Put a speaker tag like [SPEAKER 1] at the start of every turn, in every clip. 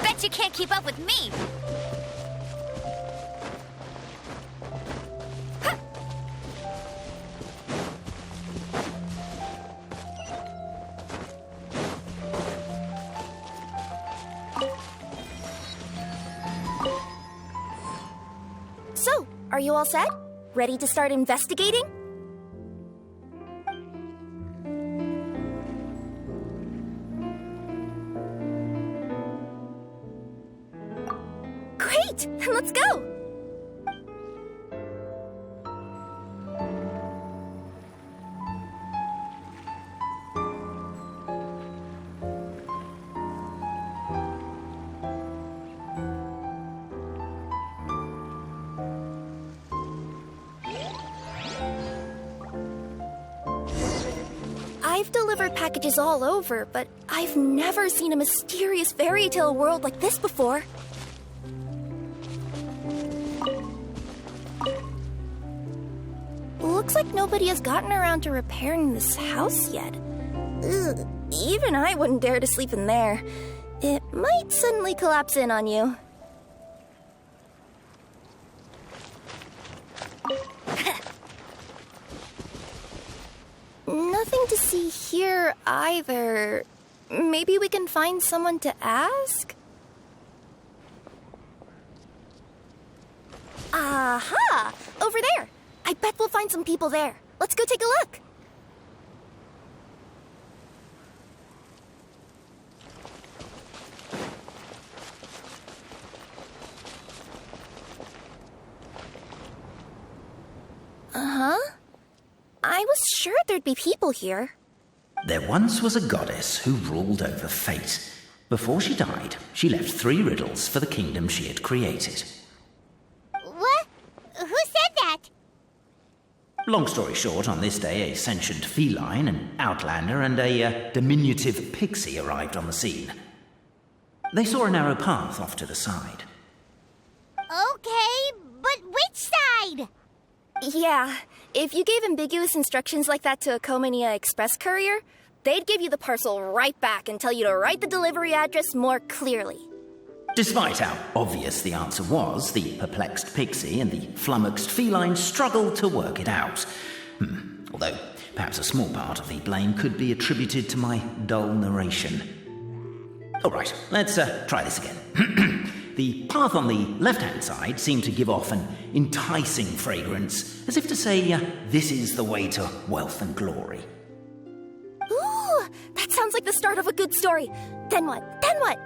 [SPEAKER 1] Bet you can't keep up with me!
[SPEAKER 2] So, are you all set? Ready to start investigating? Great! Then let's go! I've delivered packages all over, but I've never seen a mysterious fairy tale world like this before. Looks like nobody has gotten around to repairing this house yet. Ugh, even I wouldn't dare to sleep in there. It might suddenly collapse in on you. Nothing to see here either. Maybe we can find someone to ask? Aha! Over there! I bet we'll find some people there. Let's go take a look. Uh-huh. I was sure there'd be people here.
[SPEAKER 3] There once was a goddess who ruled over fate. Before she died, she left 3 riddles for the kingdom she had created.
[SPEAKER 1] What? Who said that?
[SPEAKER 3] Long story short, on this day, a sentient feline, an outlander, and a diminutive pixie arrived on the scene. They saw a narrow path off to the side.
[SPEAKER 1] Okay, but which side?
[SPEAKER 2] Yeah, if you gave ambiguous instructions like that to a Comania Express courier, they'd give you the parcel right back and tell you to write the delivery address more clearly.
[SPEAKER 3] Despite how obvious the answer was, the perplexed pixie and the flummoxed feline struggled to work it out. Although, perhaps a small part of the blame could be attributed to my dull narration. All right, let's try this again. The path on the left-hand side seemed to give off an enticing fragrance, as if to say, this is the way to wealth and glory.
[SPEAKER 2] Ooh, that sounds like the start of a good story. Then what? Then what?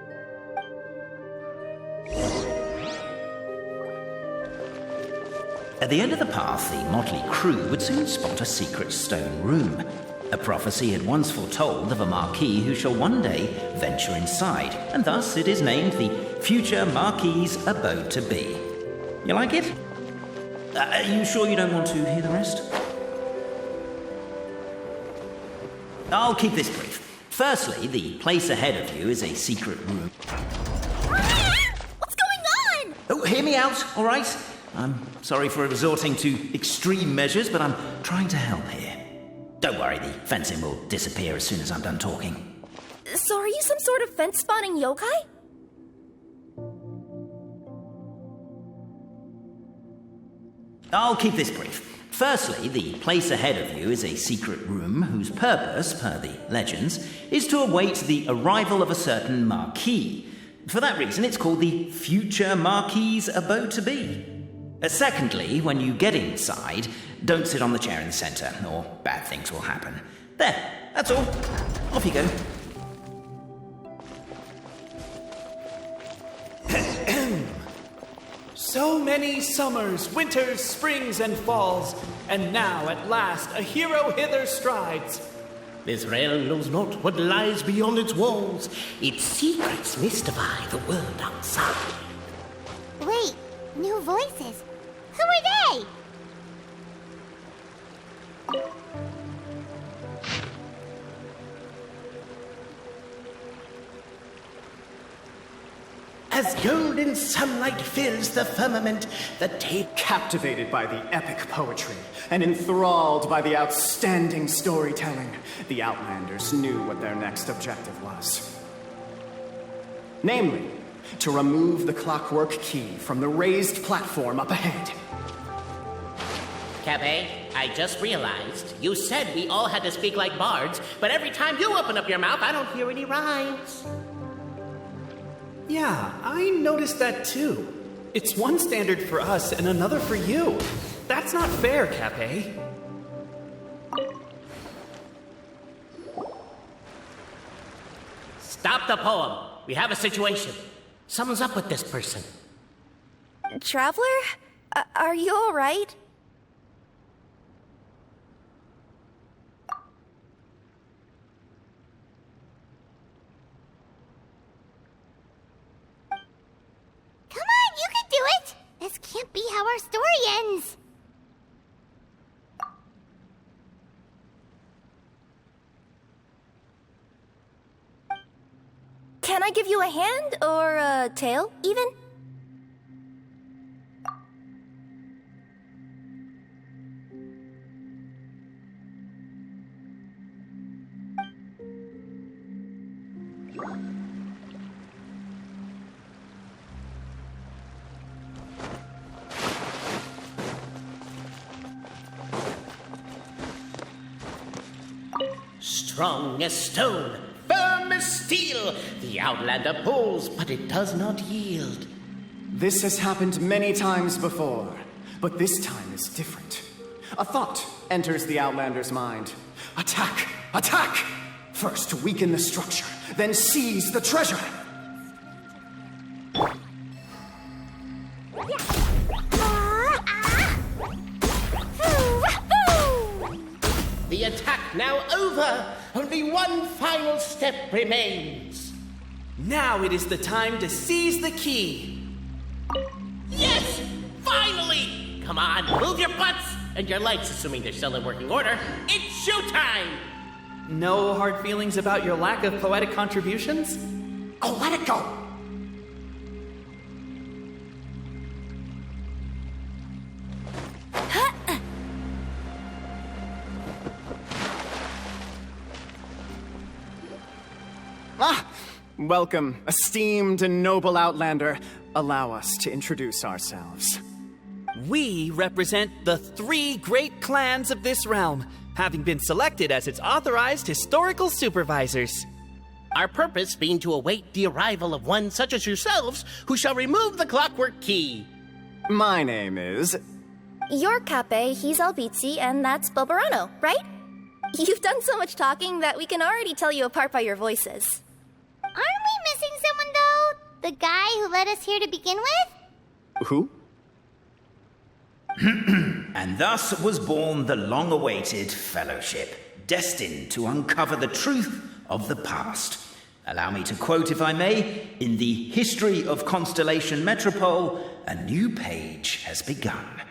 [SPEAKER 3] At the end of the path, the motley crew would soon spot a secret stone room. A prophecy had once foretold of a marquis who shall one day venture inside, and thus it is named the future marquis's abode to be. You like it? Are you sure you don't want to hear the rest? I'll keep this brief. Firstly, the place ahead of you is a secret room.
[SPEAKER 2] What's going on?
[SPEAKER 3] Oh, hear me out, all right? I'm sorry for resorting to extreme measures, but I'm trying to help here. Don't worry, the fencing will disappear as soon as I'm done talking.
[SPEAKER 2] So are you some sort of fence-spotting yokai?
[SPEAKER 3] I'll keep this brief. Firstly, the place ahead of you is a secret room whose purpose, per the legends, is to await the arrival of a certain marquis. For that reason, it's called the future marquis's abode to be. Secondly, when you get inside, don't sit on the chair in the centre, or bad things will happen. There, that's all. Off you go.
[SPEAKER 4] So many summers, winters, springs, and falls, and now at last a hero hither strides.
[SPEAKER 5] This realm knows not what lies beyond its walls. Its secrets mystify the world outside.
[SPEAKER 1] Wait, new voices. Who are they?
[SPEAKER 5] As golden sunlight fills the firmament, the tape
[SPEAKER 6] Captivated by the epic poetry and enthralled by the outstanding storytelling, the Outlanders knew what their next objective was. Namely, to remove the clockwork key from the raised platform up ahead.
[SPEAKER 5] Cafe, I just realized you said we all had to speak like bards, but every time you open up your mouth, I don't hear any rhymes.
[SPEAKER 4] Yeah, I noticed that too. It's one standard for us and another for you. That's not fair, Cafe.
[SPEAKER 5] Stop the poem. We have a situation. Something's up with this person.
[SPEAKER 2] Traveler? Are you alright?
[SPEAKER 1] Come on, you can do it! This can't be how our story ends.
[SPEAKER 2] Can I give you a hand or a tail, even?
[SPEAKER 5] Strong as stone, firm as steel, the Outlander pulls, but it does not yield.
[SPEAKER 6] This has happened many times before, but this time is different. A thought enters the Outlander's mind. Attack! Attack! First weaken the structure, then seize the treasure!
[SPEAKER 5] The attack now over. Only one final step remains.
[SPEAKER 4] Now it is the time to seize the key.
[SPEAKER 5] Yes! Finally! Come on, move your butts and your lights, assuming they're still in working order. It's showtime!
[SPEAKER 4] No hard feelings about your lack of poetic contributions?
[SPEAKER 6] Oh, let it go! Welcome, esteemed and noble Outlander. Allow us to introduce ourselves.
[SPEAKER 4] We represent the 3 great clans of this realm, having been selected as its authorized historical supervisors.
[SPEAKER 5] Our purpose being to await the arrival of one such as yourselves who shall remove the clockwork key.
[SPEAKER 6] My name is...
[SPEAKER 2] You're Cape, he's Albizzi, and that's Bobarano, right? You've done so much talking that we can already tell you apart by your voices.
[SPEAKER 1] Aren't we missing someone, though? The guy who led us here to begin with?
[SPEAKER 6] Who?
[SPEAKER 3] And thus was born the long-awaited fellowship, destined to uncover the truth of the past. Allow me to quote, if I may, in the history of Constellation Metropole, a new page has begun.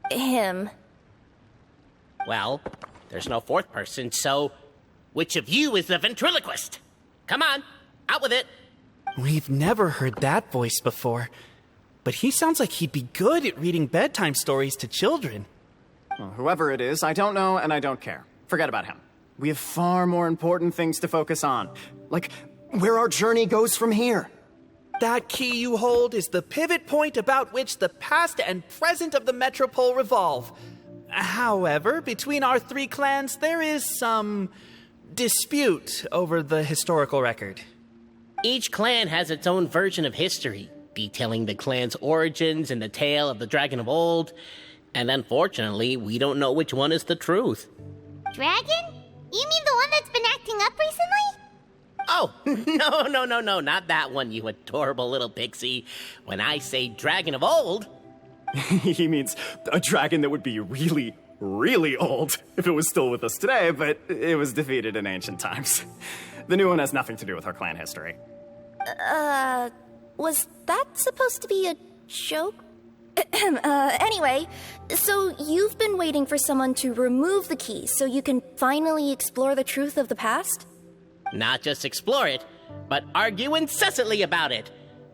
[SPEAKER 2] Him.
[SPEAKER 5] Well, there's no fourth person, so which of you is the ventriloquist? Come on, out with it.
[SPEAKER 4] We've never heard that voice before, but he sounds like he'd be good at reading bedtime stories to children.
[SPEAKER 6] Well, whoever it is, I don't know and I don't care. Forget about him. We have far more important things to focus on, like where our journey goes from here.
[SPEAKER 4] That key you hold is the pivot point about which the past and present of the Metropole revolve. However, between our 3 clans, there is some dispute over the historical record.
[SPEAKER 5] Each clan has its own version of history, detailing the clan's origins and the tale of the dragon of old, and unfortunately, we don't know which one is the truth.
[SPEAKER 1] Dragon? You mean the one that's been acting up recently?
[SPEAKER 5] Oh, no, not that one, you adorable little pixie. When I say dragon of old...
[SPEAKER 6] He means a dragon that would be really, really old if it was still with us today, but it was defeated in ancient times. The new one has nothing to do with our clan history.
[SPEAKER 2] Was that supposed to be a joke? Anyway, so you've been waiting for someone to remove the key so you can finally explore the truth of the past?
[SPEAKER 5] Not just explore it, but argue incessantly about it.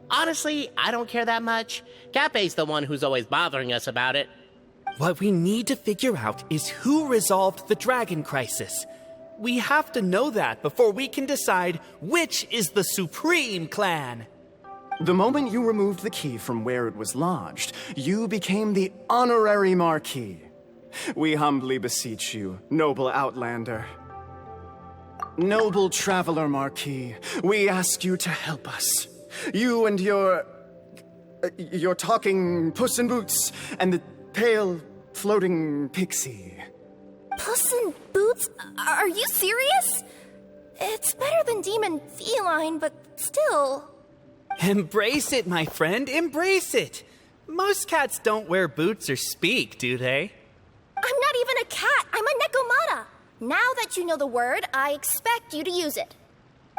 [SPEAKER 5] Honestly, I don't care that much. Cape's the one who's always bothering us about it.
[SPEAKER 4] What we need to figure out is who resolved the dragon crisis. We have to know that before we can decide which is the supreme clan.
[SPEAKER 6] The moment you removed the key from where it was lodged, you became the honorary Marquis. We humbly beseech you, noble Outlander. Noble Traveler Marquis, we ask you to help us. You and your talking Puss in Boots and the pale floating pixie.
[SPEAKER 2] Puss in Boots? Are you serious? It's better than demon feline, but still.
[SPEAKER 4] Embrace it, my friend, embrace it. Most cats don't wear boots or speak, do they?
[SPEAKER 2] I'm not even a cat, I'm a nekomata. Now that you know the word, I expect you to use it.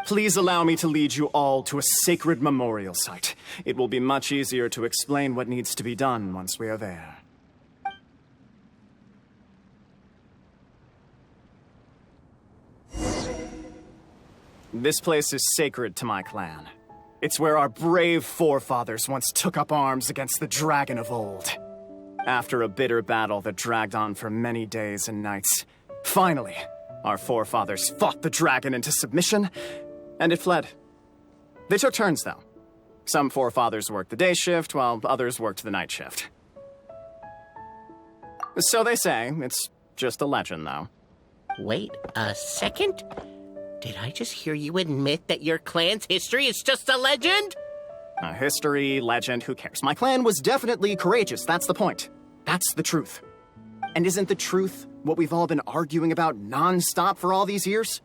[SPEAKER 6] Please allow me to lead you all to a sacred memorial site. It will be much easier to explain what needs to be done once we are there. This place is sacred to my clan. It's where our brave forefathers once took up arms against the dragon of old. After a bitter battle that dragged on for many days and nights, finally, our forefathers fought the dragon into submission, and it fled. They took turns, though. Some forefathers worked the day shift, while others worked the night shift. So they say. It's just a legend, though.
[SPEAKER 5] Wait a second? Did I just hear you admit that your clan's history is just a legend?
[SPEAKER 6] History, legend, who cares? My clan was definitely courageous, that's the point. That's the truth. And isn't the truth what we've all been arguing about non-stop for all these years?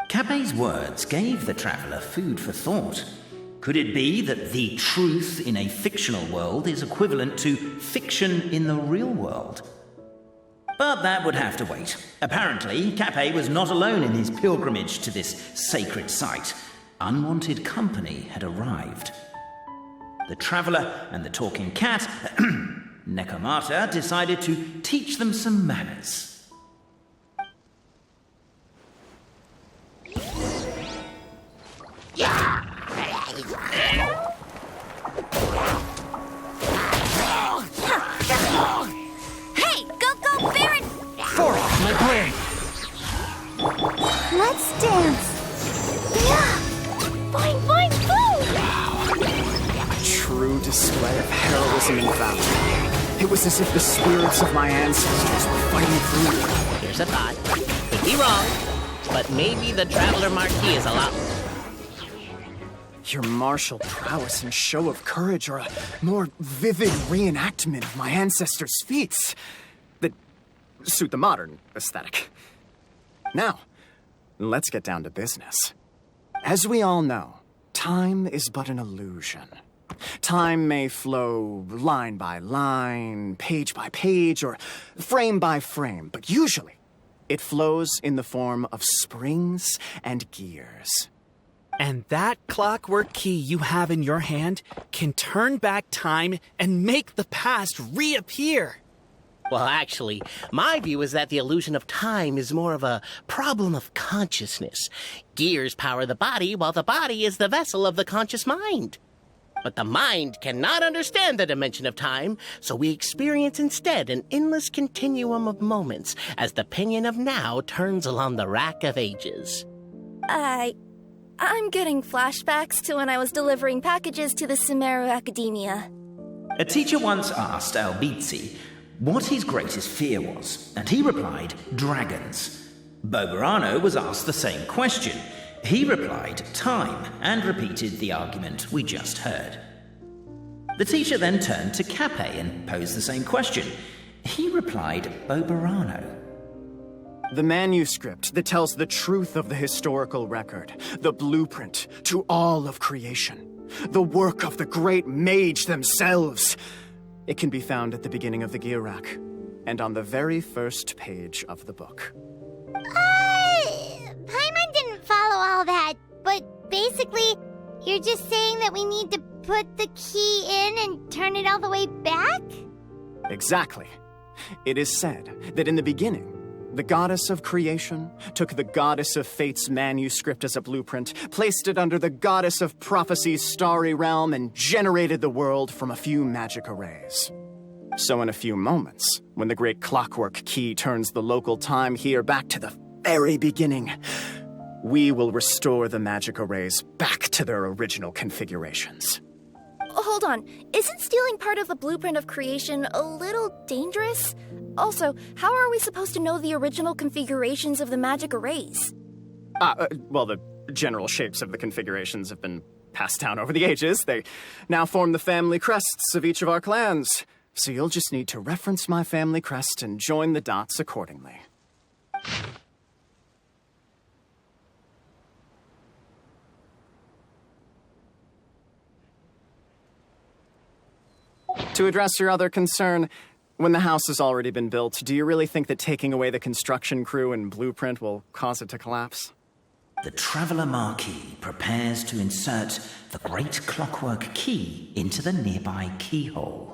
[SPEAKER 3] Cape's words gave the traveller food for thought. Could it be that the truth in a fictional world is equivalent to fiction in the real world? But that would have to wait. Apparently, Cape was not alone in his pilgrimage to this sacred site. Unwanted company had arrived. The traveller and the talking cat, Nekomata, decided to teach them some manners.
[SPEAKER 2] Hey, go, Baron!
[SPEAKER 4] Forth, my plan!
[SPEAKER 1] Let's dance.
[SPEAKER 2] Yeah! Boing, boing,
[SPEAKER 6] A true display of heroism and valor. It was as if the spirits of my ancestors were fighting through me.
[SPEAKER 5] Here's a thought. Could be wrong, but maybe the Traveler Marquis is a lot.
[SPEAKER 6] Your martial prowess and show of courage are a more vivid reenactment of my ancestors' feats that suit the modern aesthetic. Now, let's get down to business. As we all know, time is but an illusion. Time may flow line by line, page by page, or frame by frame, but usually it flows in the form of springs and gears.
[SPEAKER 4] And that clockwork key you have in your hand can turn back time and make the past reappear.
[SPEAKER 5] Well, actually, my view is that the illusion of time is more of a problem of consciousness. Gears power the body, while the body is the vessel of the conscious mind. But the mind cannot understand the dimension of time, so we experience instead an endless continuum of moments as the pinion of now turns along the rack of ages.
[SPEAKER 2] I'm getting flashbacks to when I was delivering packages to the Sumeru Academia.
[SPEAKER 3] A teacher once asked Albizzi what his greatest fear was, and he replied, dragons. Boberano was asked the same question. He replied, time, and repeated the argument we just heard. The teacher then turned to Cape and posed the same question. He replied, Boberano.
[SPEAKER 6] The manuscript that tells the truth of the historical record, the blueprint to all of creation, the work of the great mage themselves. It can be found at the beginning of the gear rack. and on the very first page of the book.
[SPEAKER 1] Paimon didn't follow all that, but basically, you're just saying that we need to put the key in and turn it all the way back?
[SPEAKER 6] Exactly. It is said that in the beginning, the goddess of creation took the goddess of fate's manuscript as a blueprint, placed it under the goddess of prophecy's starry realm, and generated the world from a few magic arrays. So in a few moments, when the great clockwork key turns the local time here back to the very beginning, we will restore the magic arrays back to their original configurations.
[SPEAKER 2] Hold on, isn't stealing part of the blueprint of creation a little dangerous? Also, how are we supposed to know the original configurations of the magic arrays?
[SPEAKER 6] Well, the general shapes of the configurations have been passed down over the ages. They now form the family crests of each of our clans. So you'll just need to reference my family crest and join the dots accordingly. To address your other concern, when the house has already been built, do you really think that taking away the construction crew and blueprint will cause it to collapse?
[SPEAKER 3] The Traveller Marquis prepares to insert the great clockwork key into the nearby keyhole.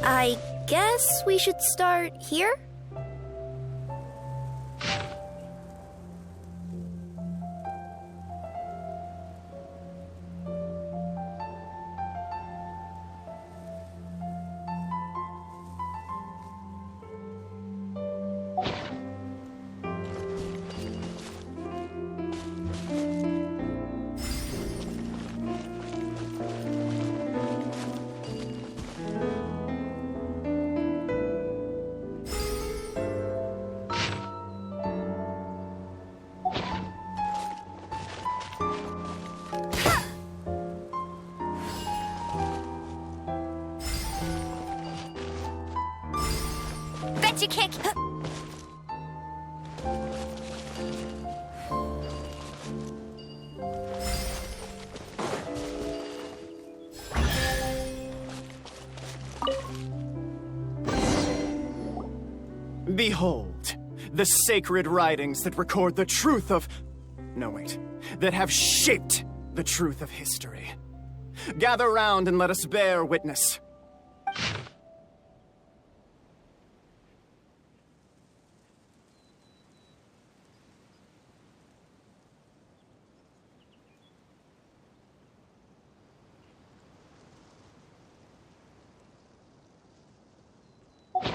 [SPEAKER 2] I guess we should start here?
[SPEAKER 1] Bet you can't...
[SPEAKER 6] Behold, the sacred writings that record the truth of... No, wait. That have shaped the truth of history. Gather round and let us bear witness.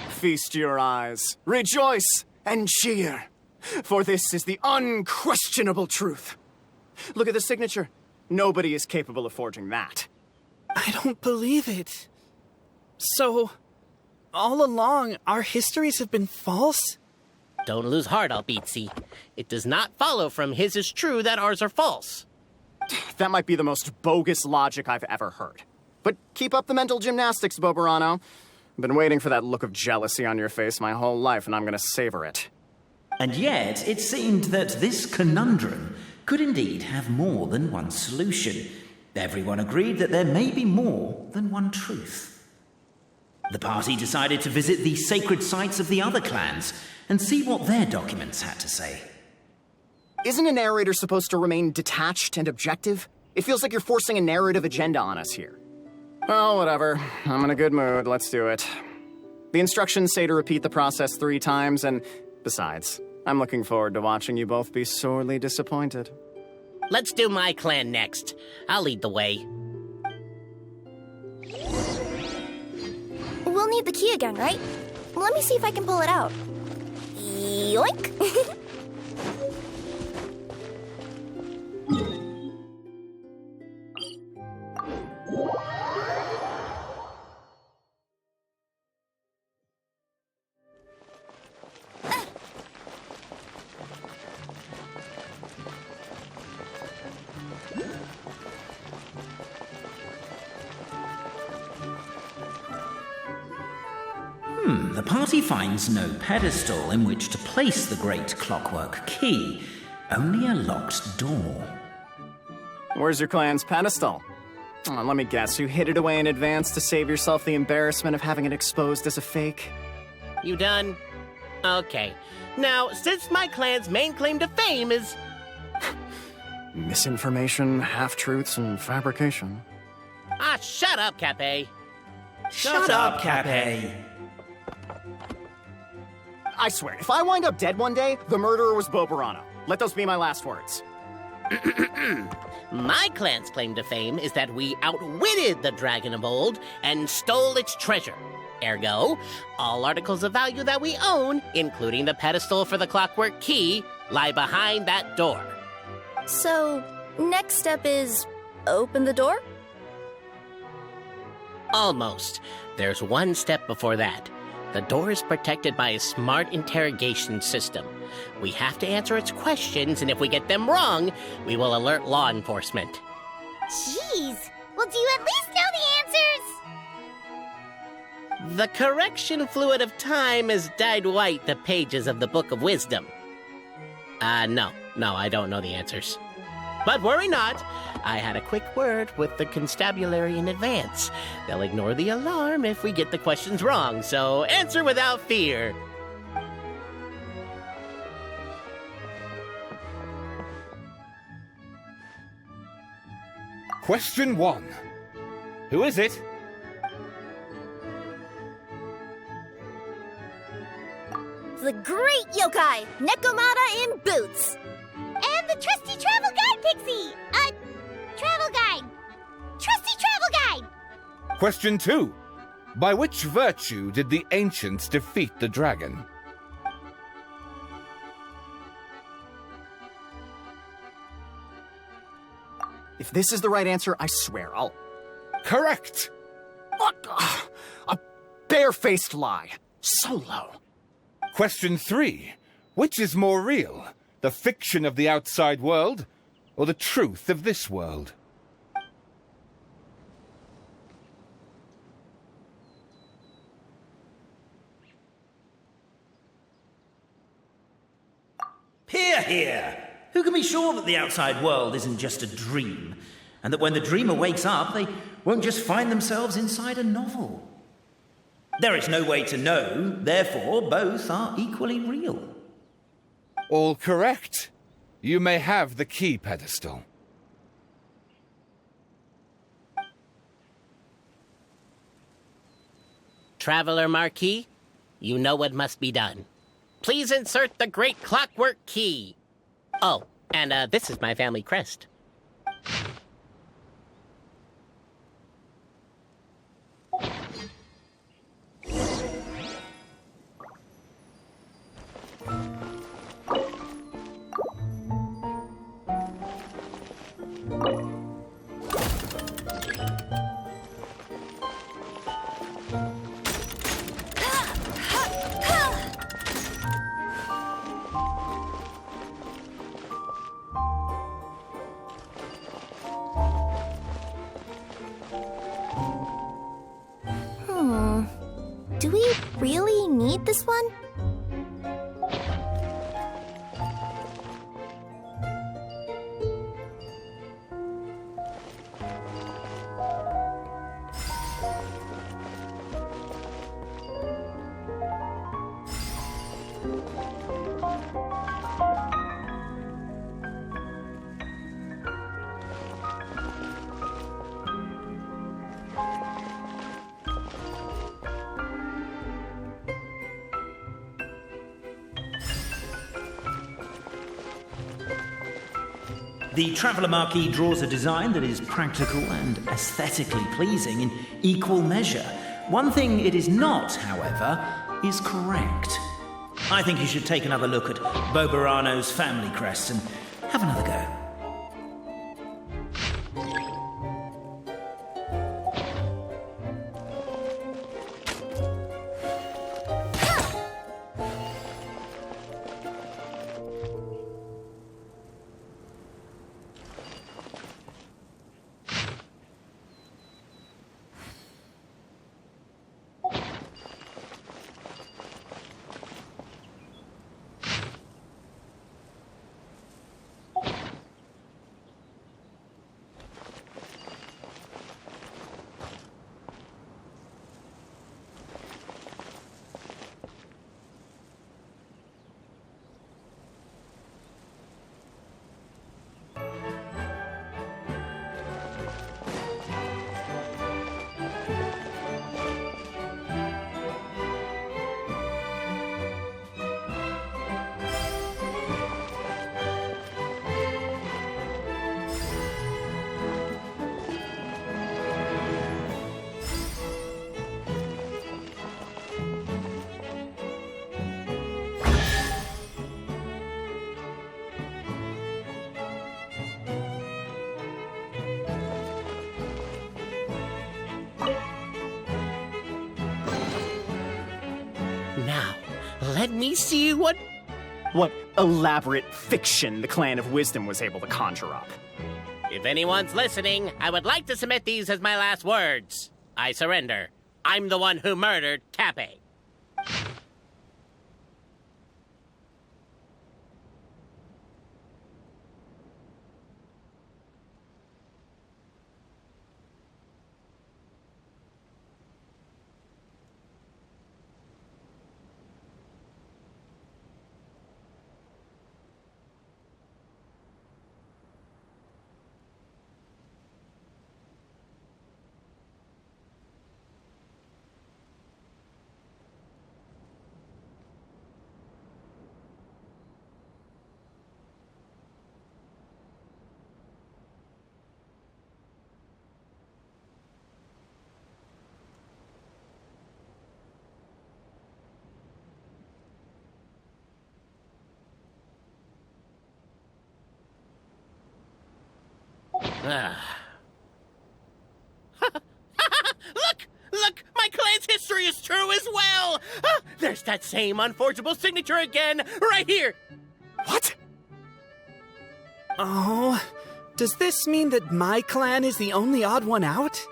[SPEAKER 6] Feast your eyes, rejoice, and cheer, for this is the unquestionable truth. Look at the signature. Nobody is capable of forging that.
[SPEAKER 4] I don't believe it. So, all along, our histories have been false?
[SPEAKER 5] Don't lose heart, Albizzi. It does not follow from his is true that ours are false.
[SPEAKER 6] That might be the most bogus logic I've ever heard. But keep up the mental gymnastics, Boberano. I've been waiting for that look of jealousy on your face my whole life, and I'm gonna savor it.
[SPEAKER 3] And yet, it seemed that this conundrum could indeed have more than one solution. Everyone agreed that there may be more than one truth. The party decided to visit the sacred sites of the other clans and see what their documents had to say.
[SPEAKER 6] Isn't a narrator supposed to remain detached and objective? It feels like you're forcing a narrative agenda on us here. Well, whatever. I'm in a good mood. Let's do it. The instructions say to repeat the process 3 times, and besides, I'm looking forward to watching you both be sorely disappointed.
[SPEAKER 5] Let's do my clan next. I'll lead the way.
[SPEAKER 2] We'll need the key again, right? Let me see if I can pull it out. Yoink!
[SPEAKER 3] The party finds no pedestal in which to place the great clockwork key, only a locked door.
[SPEAKER 6] Where's your clan's pedestal? Oh, let me guess, you hid it away in advance to save yourself the embarrassment of having it exposed as a fake?
[SPEAKER 5] You done? Okay. Now, since my clan's main claim to fame is...
[SPEAKER 6] Misinformation, half-truths, and fabrication.
[SPEAKER 5] Ah, shut up, Cape.
[SPEAKER 3] Shut up, Cape.
[SPEAKER 6] I swear, if I wind up dead one day, the murderer was Bobarano. Let those be my last words.
[SPEAKER 5] My clan's claim to fame is that we outwitted the dragon of old and stole its treasure. Ergo, all articles of value that we own, including the pedestal for the clockwork key, lie behind that door.
[SPEAKER 2] So, next step is open the door?
[SPEAKER 5] Almost. There's one step before that. The door is protected by a smart interrogation system. We have to answer its questions, and if we get them wrong, we will alert law enforcement.
[SPEAKER 1] Jeez. Well, do you at least know the answers?
[SPEAKER 5] The correction fluid of time has dyed white the pages of the Book of Wisdom. No, I don't know the answers. But worry not. I had a quick word with the constabulary in advance. They'll ignore the alarm if we get the questions wrong, so answer without fear.
[SPEAKER 7] Question 1. Who is it?
[SPEAKER 2] The great yokai, Nekomata in boots.
[SPEAKER 1] And the trusty travel guide, Pixie! Travel guide! Trusty travel guide!
[SPEAKER 7] Question 2. By which virtue did the ancients defeat the dragon?
[SPEAKER 6] If this is the right answer, I swear I'll...
[SPEAKER 7] Correct!
[SPEAKER 6] A barefaced lie. So low.
[SPEAKER 7] Question 3. Which is more real? The fiction of the outside world, or the truth of this world?
[SPEAKER 3] Hear, hear! Who can be sure that the outside world isn't just a dream, and that when the dreamer wakes up, they won't just find themselves inside a novel? There is no way to know, therefore both are equally real.
[SPEAKER 7] All correct. You may have the key pedestal.
[SPEAKER 5] Traveler Marquis, you know what must be done. Please insert the great clockwork key. Oh, and this is my family crest.
[SPEAKER 2] Do we really need this one?
[SPEAKER 3] The Traveller Marquis draws a design that is practical and aesthetically pleasing in equal measure. One thing it is not, however, is correct. I think you should take another look at Bobarano's family crest and have another go.
[SPEAKER 5] Now, let me see what
[SPEAKER 8] elaborate fiction the Clan of Wisdom was able to conjure up.
[SPEAKER 5] If anyone's listening, I would like to submit these as my last words. I surrender. I'm the one who murdered Cappe. Look! My clan's history is true as well! There's that same unforgeable signature again, right here!
[SPEAKER 8] What?
[SPEAKER 4] Oh, does this mean that my clan is the only odd one out?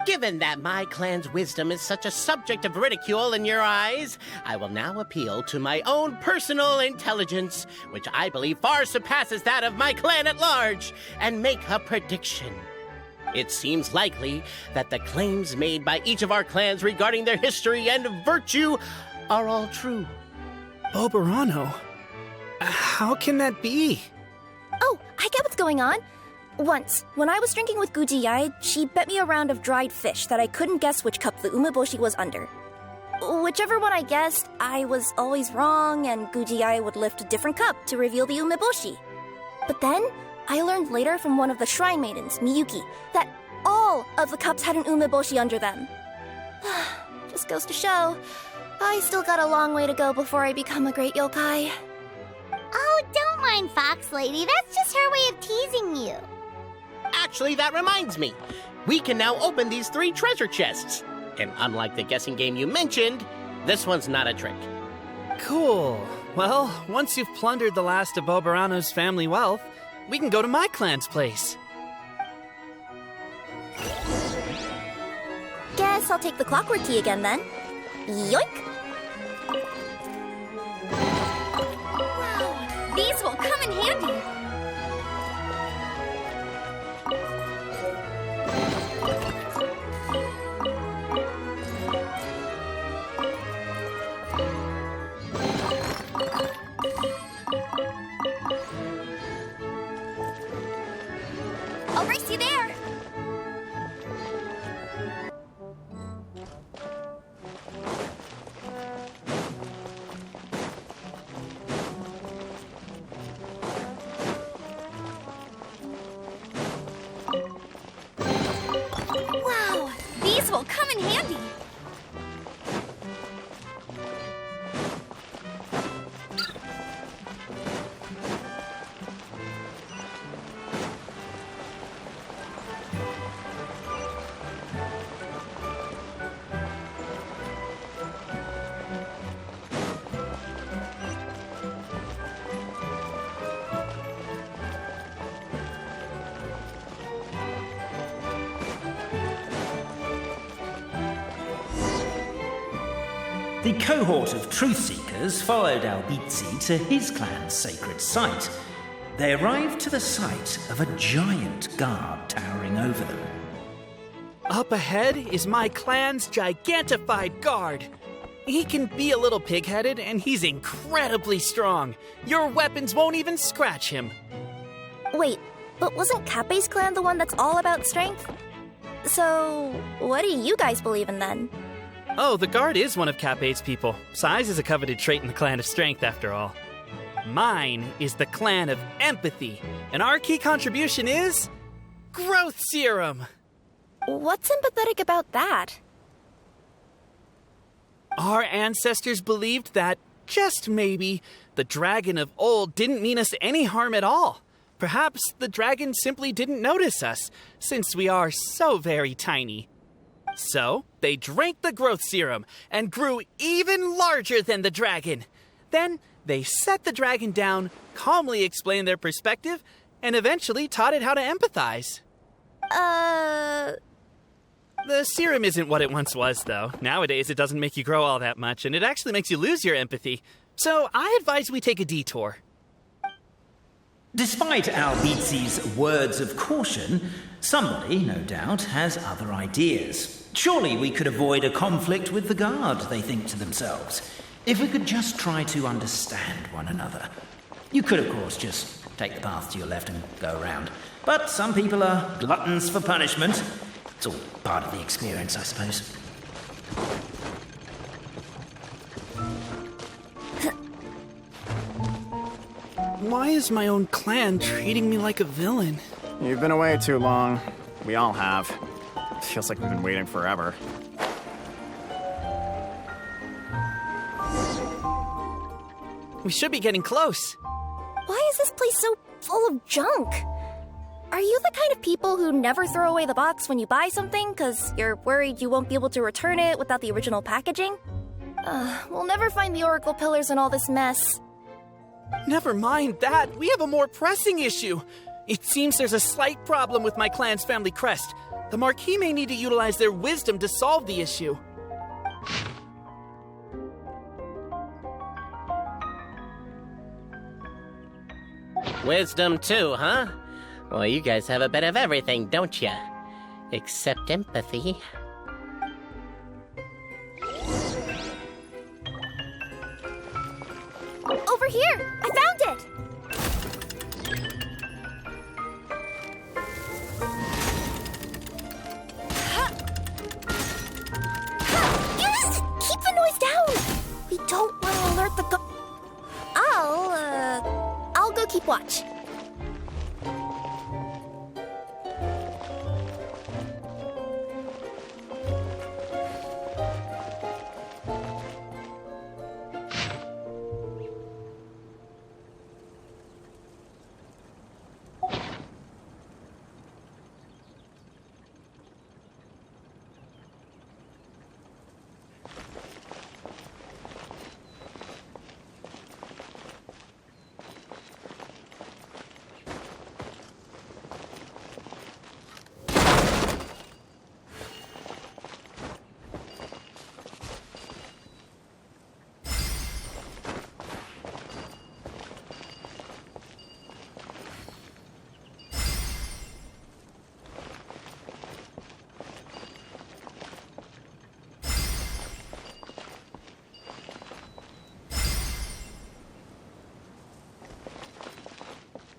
[SPEAKER 5] Given that my clan's wisdom is such a subject of ridicule in your eyes, I will now appeal to my own personal intelligence, which I believe far surpasses that of my clan at large, and make a prediction. It seems likely that the claims made by each of our clans regarding their history and virtue are all true.
[SPEAKER 4] Bobarano? How can that be?
[SPEAKER 2] Oh, I get what's going on. Once, when I was drinking with Gujiyai, she bet me a round of dried fish that I couldn't guess which cup the umeboshi was under. Whichever one I guessed, I was always wrong, and Gujiyai would lift a different cup to reveal the umeboshi. But then, I learned later from one of the shrine maidens, Miyuki, that all of the cups had an umeboshi under them. Just goes to show, I still got a long way to go before I become a great yokai.
[SPEAKER 1] Oh, don't mind Fox Lady. That's just her way of teasing you.
[SPEAKER 5] Actually, that reminds me. We can now open these 3 treasure chests. And unlike the guessing game you mentioned, this one's not a trick.
[SPEAKER 4] Cool. Well, once you've plundered the last of Bobarano's family wealth, we can go to my clan's place.
[SPEAKER 2] Guess I'll take the clockwork key again then. Yoink!
[SPEAKER 1] Wow, these will come in handy.
[SPEAKER 2] I'll race you there!
[SPEAKER 1] Wow, these will come in handy.
[SPEAKER 3] The cohort of truth-seekers followed Albizzi to his clan's sacred site. They arrived to the site of a giant guard towering over them.
[SPEAKER 4] Up ahead is my clan's gigantified guard. He can be a little pig-headed, and he's incredibly strong. Your weapons won't even scratch him.
[SPEAKER 2] Wait, but wasn't Kappe's clan the one that's all about strength? So, what do you guys believe in then?
[SPEAKER 4] Oh, the guard is one of Kappe's people. Size is a coveted trait in the clan of strength, after all. Mine is the clan of empathy, and our key contribution is growth serum.
[SPEAKER 2] What's empathetic about that?
[SPEAKER 4] Our ancestors believed that, just maybe, the dragon of old didn't mean us any harm at all. Perhaps the dragon simply didn't notice us, since we are so very tiny. So, they drank the growth serum and grew even larger than the dragon. Then, they set the dragon down, calmly explained their perspective, and eventually taught it how to empathize. The serum isn't what it once was, though. Nowadays, it doesn't make you grow all that much, and it actually makes you lose your empathy. So, I advise we take a detour.
[SPEAKER 3] Despite Albizzi's words of caution, somebody, no doubt, has other ideas. Surely we could avoid a conflict with the guard, they think to themselves, if we could just try to understand one another. You could, of course, just take the path to your left and go around. But some people are gluttons for punishment. It's all part of the experience, I suppose.
[SPEAKER 4] Why is my own clan treating me like a villain?
[SPEAKER 8] You've been away too long. We all have. Feels like we've been waiting forever.
[SPEAKER 4] We should be getting close.
[SPEAKER 2] Why is this place so full of junk? Are you the kind of people who never throw away the box when you buy something because you're worried you won't be able to return it without the original packaging? We'll never find the Oracle Pillars in all this mess.
[SPEAKER 4] Never mind that. We have a more pressing issue. It seems there's a slight problem with my clan's family crest. The Marquis may need to utilize their wisdom to solve the issue.
[SPEAKER 5] Wisdom too, huh? Well, you guys have a bit of everything, don't ya? Except empathy.
[SPEAKER 2] Over here! I found it! Keep the noise down! We don't want to alert the I'll go keep watch.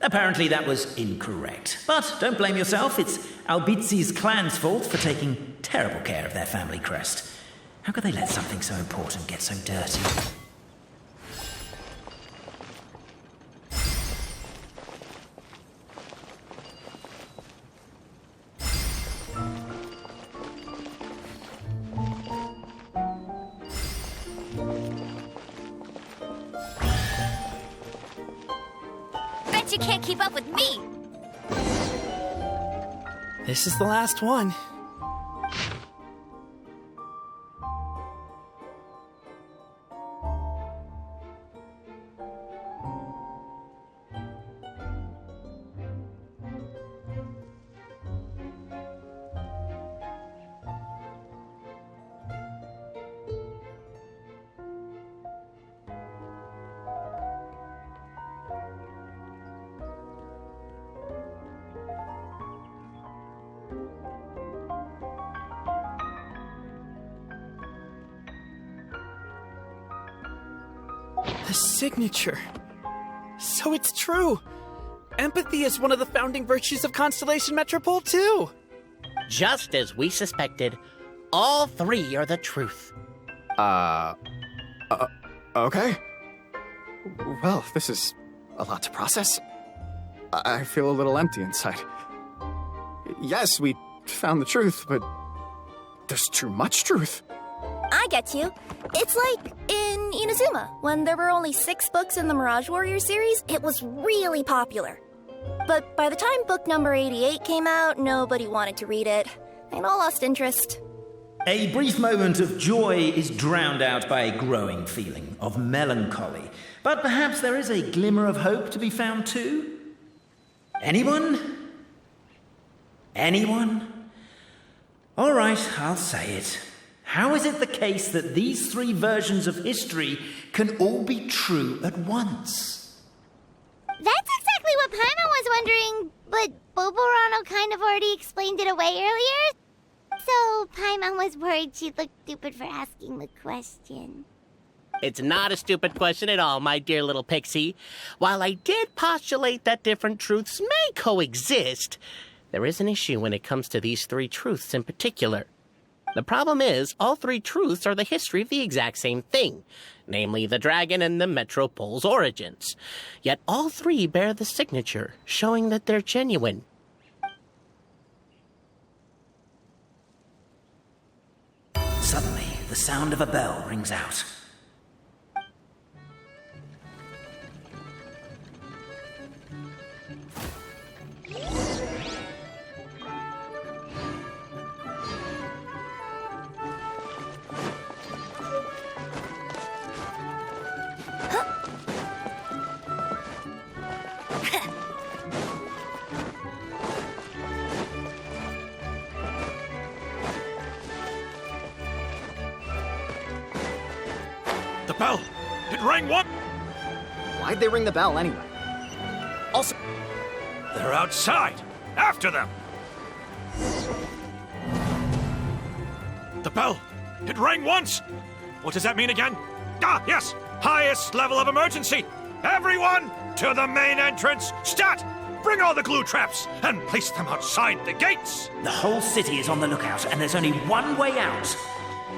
[SPEAKER 3] Apparently that was incorrect. But don't blame yourself, it's Albizzi's clan's fault for taking terrible care of their family crest. How could they let something so important get so dirty?
[SPEAKER 1] You can't keep up with me.
[SPEAKER 4] This is the last one. A signature. So it's true. Empathy is one of the founding virtues of Constellation Metropole, too.
[SPEAKER 5] Just as we suspected, all three are the truth.
[SPEAKER 6] Okay. Well, this is a lot to process. I feel a little empty inside. Yes, we found the truth, but there's too much truth.
[SPEAKER 2] I get you. It's like in Inazuma, when there were only 6 books in the Mirage Warrior series, it was really popular. But by the time book number 88 came out, nobody wanted to read it. They'd all lost interest.
[SPEAKER 3] A brief moment of joy is drowned out by a growing feeling of melancholy. But perhaps there is a glimmer of hope to be found too? Anyone? Anyone? All right, I'll say it. How is it the case that these 3 versions of history can all be true at once?
[SPEAKER 1] That's exactly what Paimon was wondering, but Boborano kind of already explained it away earlier. So Paimon was worried she'd look stupid for asking the question.
[SPEAKER 5] It's not a stupid question at all, my dear little pixie. While I did postulate that different truths may coexist, there is an issue when it comes to these 3 truths in particular. The problem is, all 3 truths are the history of the exact same thing, namely the dragon and the Metropole's origins. Yet all 3 bear the signature, showing that they're genuine.
[SPEAKER 3] Suddenly, the sound of a bell rings out.
[SPEAKER 9] The bell! It rang one!
[SPEAKER 6] Why'd they ring the bell anyway? Also,
[SPEAKER 9] They're outside! After them! The bell! It rang once! What does that mean again? Ah, yes! Highest level of emergency! Everyone, to the main entrance! Stat! Bring all the glue traps and place them outside the gates!
[SPEAKER 3] The whole city is on the lookout, and there's only one way out.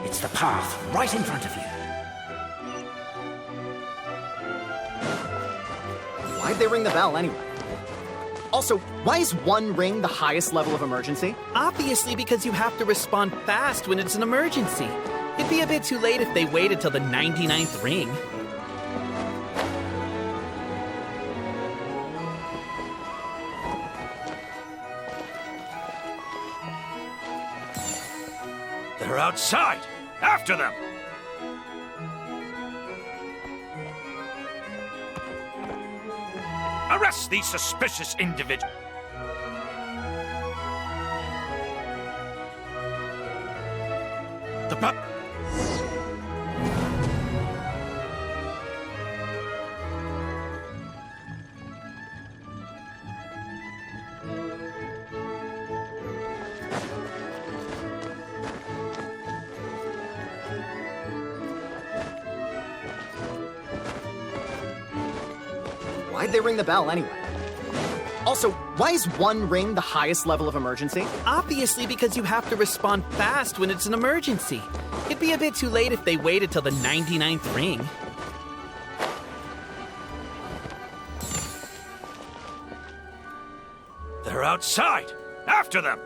[SPEAKER 3] It's the path right in front of you.
[SPEAKER 6] why'd they ring the bell anyway? Also, why is 1 ring the highest level of emergency?
[SPEAKER 4] Obviously because you have to respond fast when it's an emergency. It'd be a bit too late if they waited till the 99th ring.
[SPEAKER 9] They're outside! After them! Arrest these suspicious individuals!
[SPEAKER 6] Why'd they ring the bell anyway? Also, why is 1 ring the highest level of emergency?
[SPEAKER 4] Obviously because you have to respond fast when it's an emergency. It'd be a bit too late if they waited till the 99th ring.
[SPEAKER 9] They're outside! After them!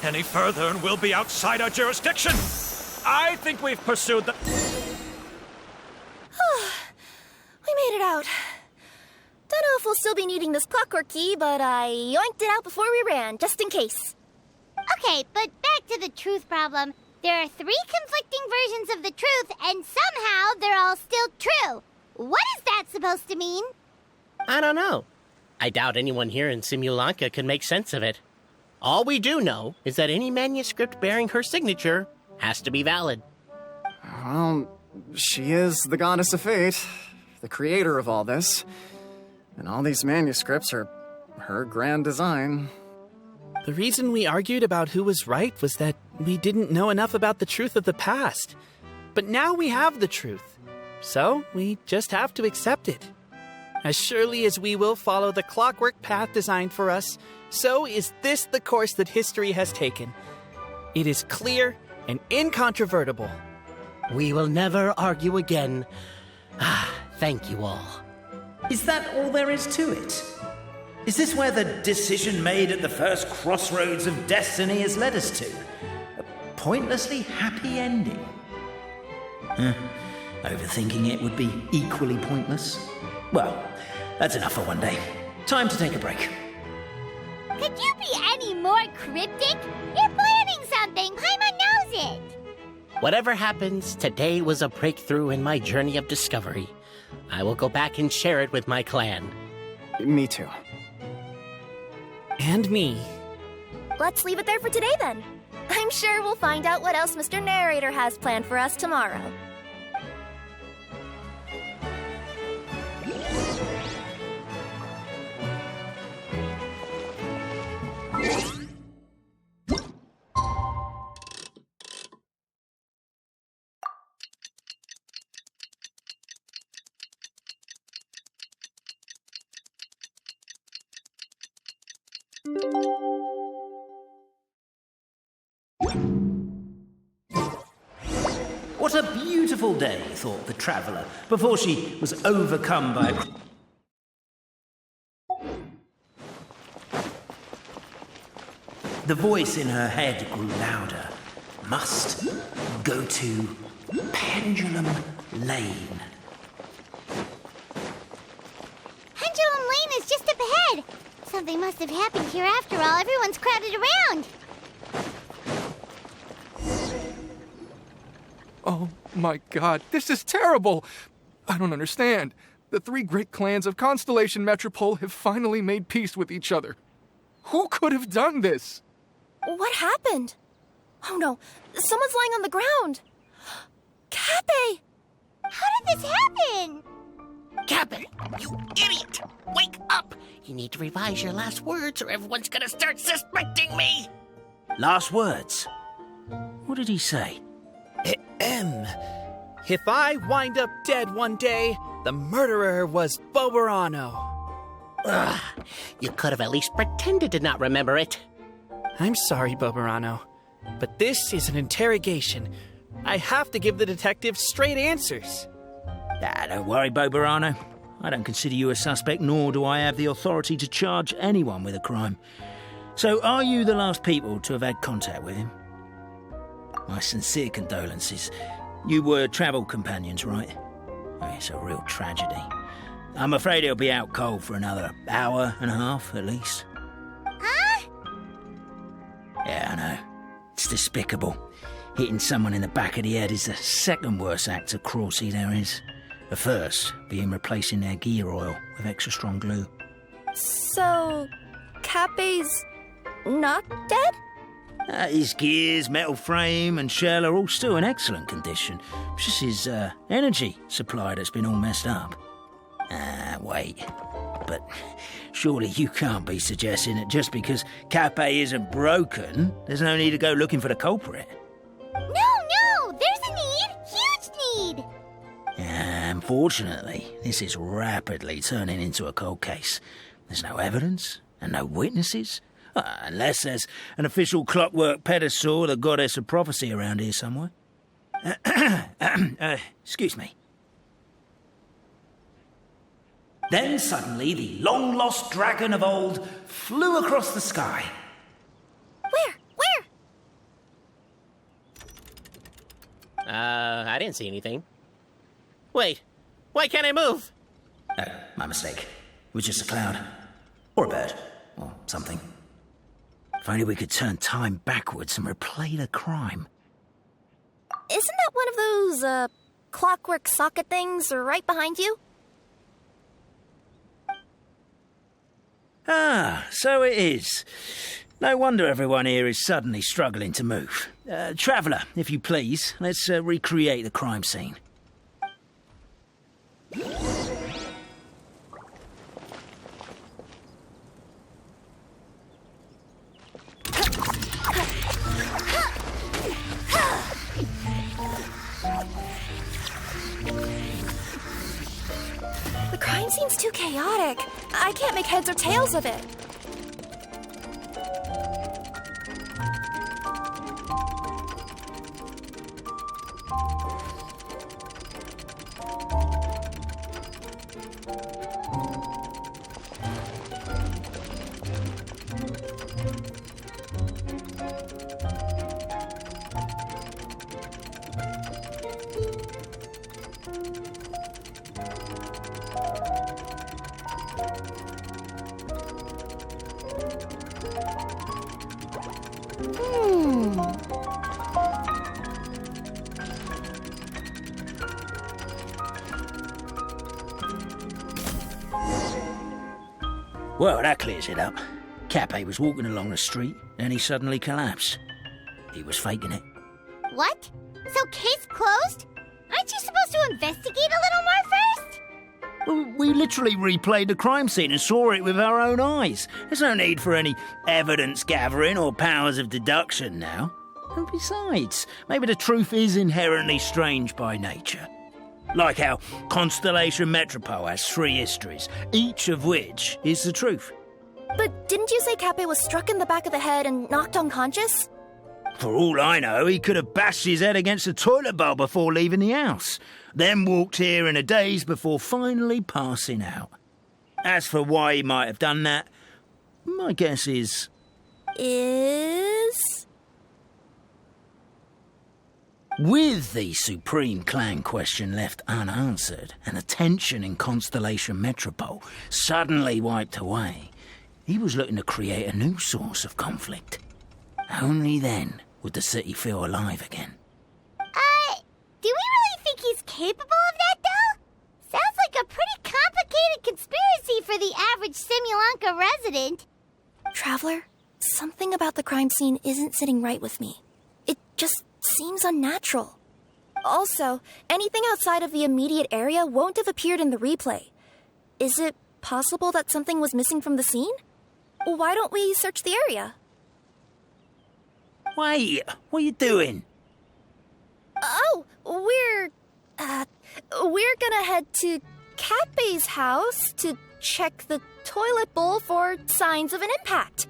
[SPEAKER 9] Any further and we'll be outside our jurisdiction! I think we've pursued the...
[SPEAKER 2] We made it out. Don't know if we'll still be needing this clockwork key, but I yoinked it out before we ran, just in case.
[SPEAKER 1] Okay, but back to the truth problem. There are 3 conflicting versions of the truth, and somehow they're all still true. What is that supposed to mean?
[SPEAKER 5] I don't know. I doubt anyone here in Simulanka can make sense of it. All we do know is that any manuscript bearing her signature has to be valid.
[SPEAKER 6] Well, she is the goddess of fate, the creator of all this. And all these manuscripts are her grand design.
[SPEAKER 4] The reason we argued about who was right was that we didn't know enough about the truth of the past. But now we have the truth. So we just have to accept it. As surely as we will follow the clockwork path designed for us, so is this the course that history has taken. It is clear and incontrovertible.
[SPEAKER 5] We will never argue again. Thank you all.
[SPEAKER 3] Is that all there is to it? Is this where the decision made at the first crossroads of destiny has led us to? A pointlessly happy ending? Overthinking it would be equally pointless. Well, that's enough for one day. Time to take a break.
[SPEAKER 1] Could you be any more cryptic? You're planning something. Paimon knows it.
[SPEAKER 5] Whatever happens, today was a breakthrough in my journey of discovery. I will go back and share it with my clan.
[SPEAKER 6] Me too.
[SPEAKER 4] And me.
[SPEAKER 2] Let's leave it there for today then. I'm sure we'll find out what else Mr. Narrator has planned for us tomorrow.
[SPEAKER 3] What a beautiful day, thought the traveller, before she was overcome by The voice in her head grew louder. Must go to Pendulum Lane.
[SPEAKER 1] Pendulum Lane is just up ahead. Something must have happened here after all. Everyone's crowded around.
[SPEAKER 10] Oh my god, this is terrible! I don't understand. The 3 great clans of Constellation Metropole have finally made peace with each other. Who could have done this?
[SPEAKER 2] What happened? Oh no, someone's lying on the ground. Cappe!
[SPEAKER 1] How did this happen?
[SPEAKER 5] Cappe, you idiot! Wake up! You need to revise your last words or everyone's gonna start suspecting me!
[SPEAKER 3] Last words? What did he say?
[SPEAKER 4] If I wind up dead one day, the murderer was Boberano.
[SPEAKER 5] Ugh, you could have at least pretended to not remember it.
[SPEAKER 4] I'm sorry, Boberano, but this is an interrogation. I have to give the detective straight answers.
[SPEAKER 3] Don't worry, Boberano. I don't consider you a suspect, nor do I have the authority to charge anyone with a crime. So, are you the last people to have had contact with him? My sincere condolences. You were travel companions, right? It's a real tragedy. I'm afraid he'll be out cold for another hour and a half, at least.
[SPEAKER 1] Huh?
[SPEAKER 3] Yeah, I know. It's despicable. Hitting someone in the back of the head is the second worst act of cruelty there is. The first being replacing their gear oil with extra strong glue.
[SPEAKER 2] So, Cappe's not dead?
[SPEAKER 3] His gears, metal frame and shell are all still in excellent condition. It's just his energy supply that's been all messed up. Wait. But surely you can't be suggesting that just because Cappe isn't broken, there's no need to go looking for the culprit.
[SPEAKER 1] No, there's a need. Huge need.
[SPEAKER 3] Unfortunately, this is rapidly turning into a cold case. There's no evidence and no witnesses. Unless there's an official clockwork pedestal, the goddess of prophecy around here somewhere. Excuse me. Then suddenly the long-lost dragon of old flew across the sky.
[SPEAKER 2] Where?
[SPEAKER 5] I didn't see anything. Wait, why can't I move?
[SPEAKER 3] Oh, my mistake. It was just a cloud. Or a bird. Or something. If only we could turn time backwards and replay the crime.
[SPEAKER 2] Isn't that one of those, clockwork socket things right behind you?
[SPEAKER 3] Ah, so it is. No wonder everyone here is suddenly struggling to move. Traveller, if you please, let's recreate the crime scene.
[SPEAKER 2] The crime scene's too chaotic. I can't make heads or tails of it.
[SPEAKER 3] Well, that clears it up. Cape was walking along the street, then he suddenly collapsed. He was faking it.
[SPEAKER 1] What? So case closed? Aren't you supposed to investigate a little more first?
[SPEAKER 3] Well, we literally replayed the crime scene and saw it with our own eyes. There's no need for any evidence gathering or powers of deduction now. And besides, maybe the truth is inherently strange by nature. Like how Constellation Metropole has 3 histories, each of which is the truth.
[SPEAKER 2] But didn't you say Cape was struck in the back of the head and knocked unconscious?
[SPEAKER 3] For all I know, he could have bashed his head against the toilet bowl before leaving the house, then walked here in a daze before finally passing out. As for why he might have done that, my guess is... With the Supreme Clan question left unanswered and the tension in Constellation Metropole suddenly wiped away, he was looking to create a new source of conflict. Only then would the city feel alive again.
[SPEAKER 1] Do we really think he's capable of that, though? Sounds like a pretty complicated conspiracy for the average Simulanka resident.
[SPEAKER 2] Traveler, something about the crime scene isn't sitting right with me. It just seems unnatural. Also, anything outside of the immediate area won't have appeared in the replay. Is it possible that something was missing from the scene? Why don't we search the area?
[SPEAKER 3] Wait, what are you doing?
[SPEAKER 2] Oh, we're gonna head to Cape's house to check the toilet bowl for signs of an impact.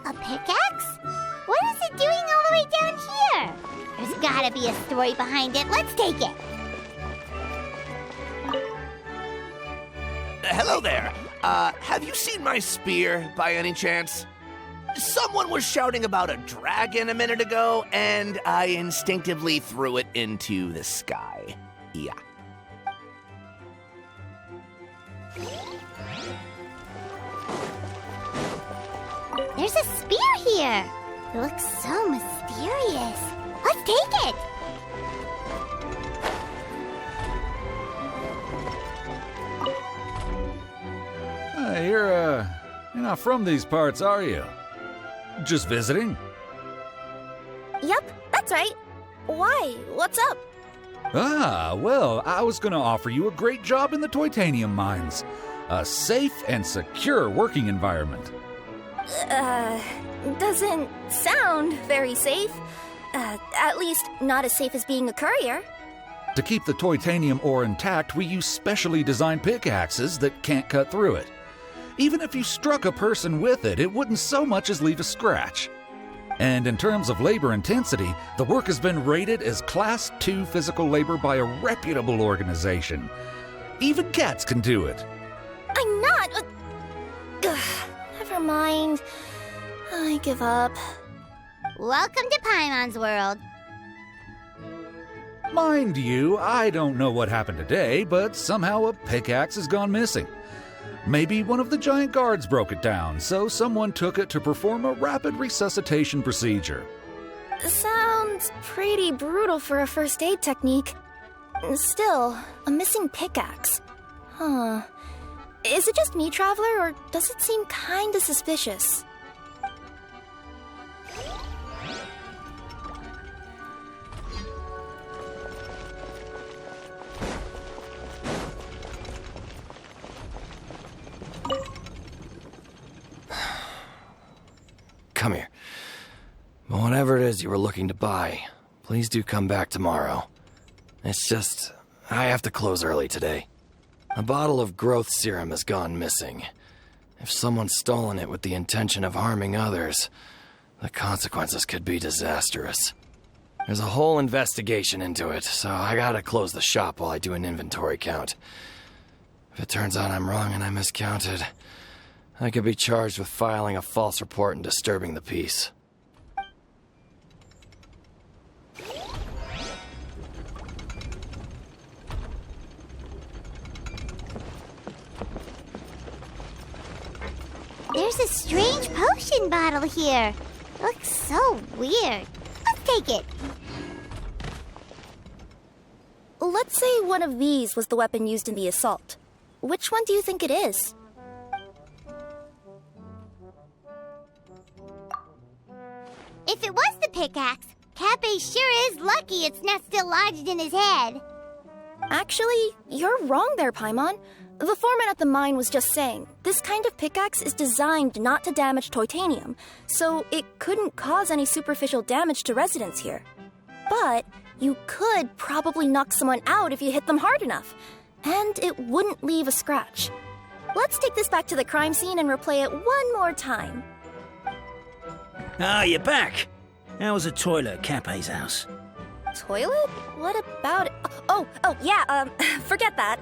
[SPEAKER 1] A pickaxe? What is it doing all the way down here? There's gotta be a story behind it. Let's take it.
[SPEAKER 11] Hello there. Have you seen my spear by any chance? Someone was shouting about a dragon a minute ago, and I instinctively threw it into the sky. Yeah.
[SPEAKER 1] There's a spear here. It looks so mysterious. Let's take it.
[SPEAKER 12] You're not from these parts, are you? Just visiting?
[SPEAKER 2] Yep, that's right. Why? What's up?
[SPEAKER 12] Well, I was gonna offer you a great job in the Titanium mines. A safe and secure working environment.
[SPEAKER 2] Doesn't sound very safe. At least not as safe as being a courier.
[SPEAKER 12] To keep the titanium ore intact, we use specially designed pickaxes that can't cut through it. Even if you struck a person with it, it wouldn't so much as leave a scratch. And in terms of labor intensity, the work has been rated as Class 2 physical labor by a reputable organization. Even cats can do it.
[SPEAKER 2] I'm not... Never mind. I give up.
[SPEAKER 1] Welcome to Paimon's world.
[SPEAKER 12] Mind you, I don't know what happened today, but somehow a pickaxe has gone missing. Maybe one of the giant guards broke it down, so someone took it to perform a rapid resuscitation procedure.
[SPEAKER 2] Sounds pretty brutal for a first aid technique. Still, a missing pickaxe. Huh. Is it just me, Traveler, or does it seem kinda suspicious?
[SPEAKER 13] Come here. Whatever it is you were looking to buy, please do come back tomorrow. It's just, I have to close early today. A bottle of growth serum has gone missing. If someone's stolen it with the intention of harming others, the consequences could be disastrous. There's a whole investigation into it, so I gotta close the shop while I do an inventory count. If it turns out I'm wrong and I miscounted, I could be charged with filing a false report and disturbing the peace.
[SPEAKER 1] There's a strange potion bottle here. Looks so weird. Let's take it.
[SPEAKER 2] Let's say one of these was the weapon used in the assault. Which one do you think it is?
[SPEAKER 1] If it was the pickaxe, Cappe sure is lucky it's not still lodged in his head.
[SPEAKER 2] Actually, you're wrong there, Paimon. The foreman at the mine was just saying, this kind of pickaxe is designed not to damage titanium, so it couldn't cause any superficial damage to residents here. But you could probably knock someone out if you hit them hard enough, and it wouldn't leave a scratch. Let's take this back to the crime scene and replay it one more time.
[SPEAKER 3] Ah, you're back. How was the toilet at Cappe's house?
[SPEAKER 2] Toilet? What about it? Oh, yeah, forget that.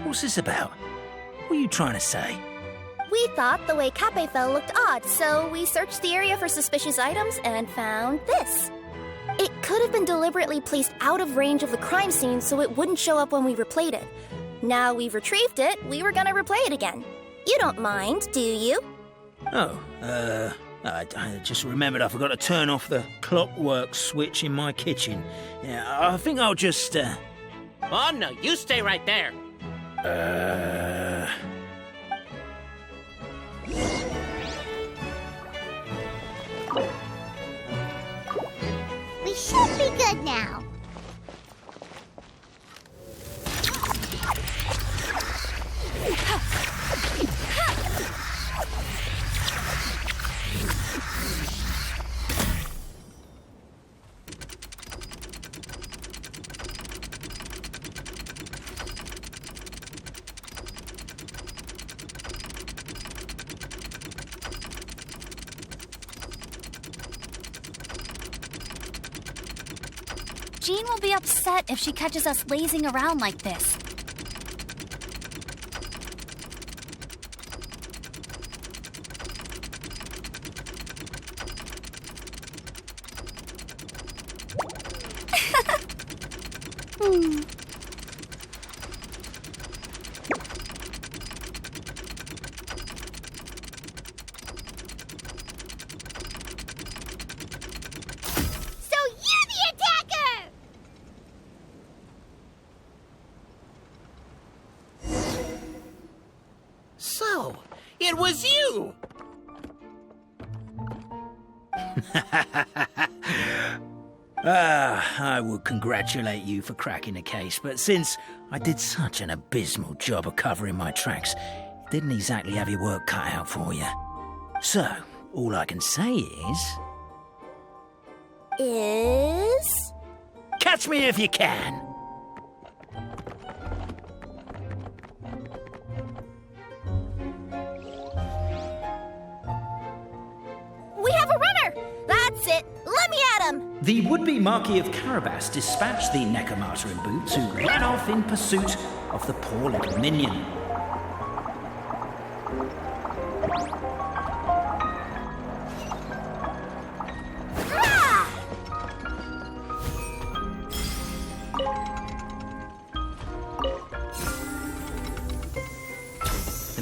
[SPEAKER 3] What's this about? What are you trying to say?
[SPEAKER 2] We thought the way Cappe fell looked odd, so we searched the area for suspicious items and found this. It could have been deliberately placed out of range of the crime scene so it wouldn't show up when we replayed it. Now we've retrieved it, we were gonna replay it again. You don't mind, do you?
[SPEAKER 3] I just remembered I forgot to turn off the clockwork switch in my kitchen. Yeah, I think I'll just,
[SPEAKER 5] Oh, no, you stay right there.
[SPEAKER 1] We should be good now.
[SPEAKER 14] Jean will be upset if she catches us lazing around like this.
[SPEAKER 5] So, it was you!
[SPEAKER 3] I would congratulate you for cracking the case, but since I did such an abysmal job of covering my tracks, didn't exactly have your work cut out for you. So, all I can say
[SPEAKER 2] is...
[SPEAKER 3] catch me if you can!
[SPEAKER 2] We have a runner! That's it! Let me at him!
[SPEAKER 3] The would-be Marquis of Carabas dispatched the Necromata in boots, who ran off in pursuit of the poor little minion.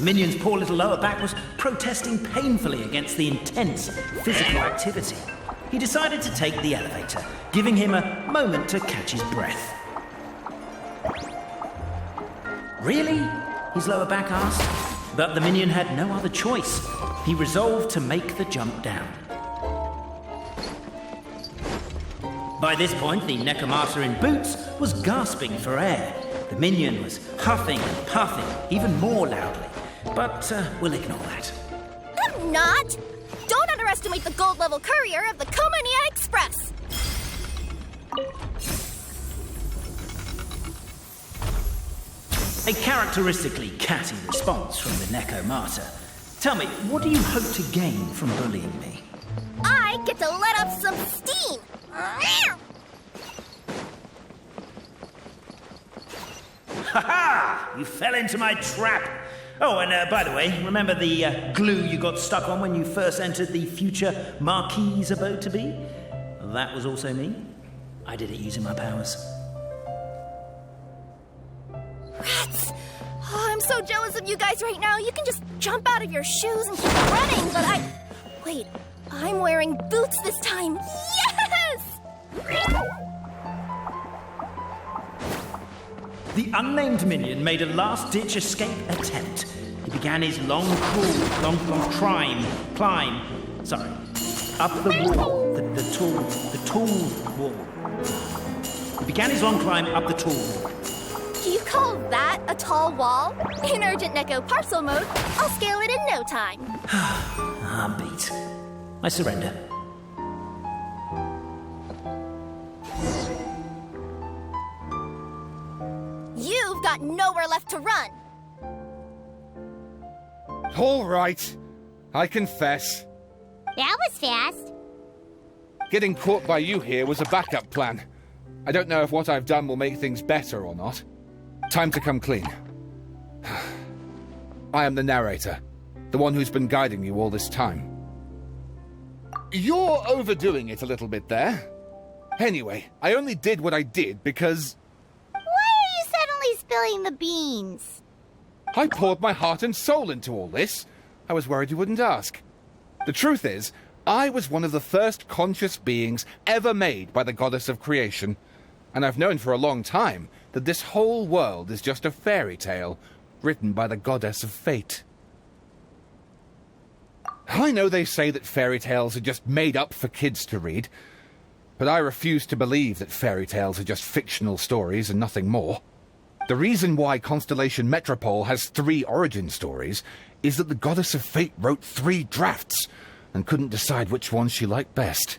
[SPEAKER 3] The minion's poor little lower back was protesting painfully against the intense physical activity. He decided to take the elevator, giving him a moment to catch his breath. Really? His lower back asked. But the minion had no other choice. He resolved to make the jump down. By this point, the necromancer in boots was gasping for air. The minion was huffing and puffing, even more loudly. But we'll ignore that.
[SPEAKER 2] I'm not! Don't underestimate the gold-level courier of the Comania Express!
[SPEAKER 3] A characteristically catty response from the necromancer. Tell me, what do you hope to gain from bullying me?
[SPEAKER 2] I get to let off some steam!
[SPEAKER 3] Ha-ha! You fell into my trap! Oh, and by the way, remember the glue you got stuck on when you first entered the future Marquis's abode to be? That was also me. I did it using my powers.
[SPEAKER 2] Rats! Oh, I'm so jealous of you guys right now. You can just jump out of your shoes and keep running, but Wait, I'm wearing boots this time. Yes!
[SPEAKER 3] The unnamed minion made a last-ditch escape attempt. He began his long climb, up the wall, the tall wall. He began his long climb up the tall wall.
[SPEAKER 2] Do you call that a tall wall? In urgent Neko parcel mode, I'll scale it in no time.
[SPEAKER 3] I'm beat. I surrender.
[SPEAKER 2] You've got nowhere left to run.
[SPEAKER 7] All right. I confess.
[SPEAKER 1] That was fast.
[SPEAKER 7] Getting caught by you here was a backup plan. I don't know if what I've done will make things better or not. Time to come clean. I am the narrator, the one who's been guiding you all this time. You're overdoing it a little bit there. Anyway, I only did what I did because...
[SPEAKER 1] Why are you suddenly spilling the beans?
[SPEAKER 7] I poured my heart and soul into all this. I was worried you wouldn't ask. The truth is, I was one of the first conscious beings ever made by the goddess of creation. And I've known for a long time that this whole world is just a fairy tale written by the goddess of fate. I know they say that fairy tales are just made up for kids to read, but I refuse to believe that fairy tales are just fictional stories and nothing more. The reason why Constellation Metropole has 3 origin stories is that the goddess of fate wrote 3 drafts and couldn't decide which one she liked best.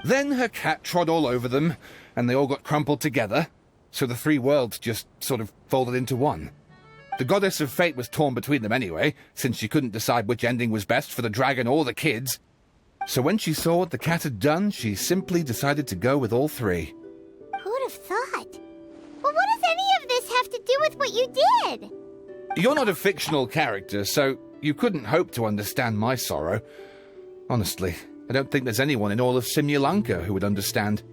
[SPEAKER 7] Then her cat trod all over them, and they all got crumpled together, so the 3 worlds just sort of folded into one. The goddess of fate was torn between them anyway, since she couldn't decide which ending was best for the dragon or the kids. So when she saw what the cat had done, she simply decided to go with all 3.
[SPEAKER 1] Who'd have thought? But what does any of this have to do with what you did?
[SPEAKER 7] You're not a fictional character, so you couldn't hope to understand my sorrow. Honestly, I don't think there's anyone in all of Simulanka who would understand.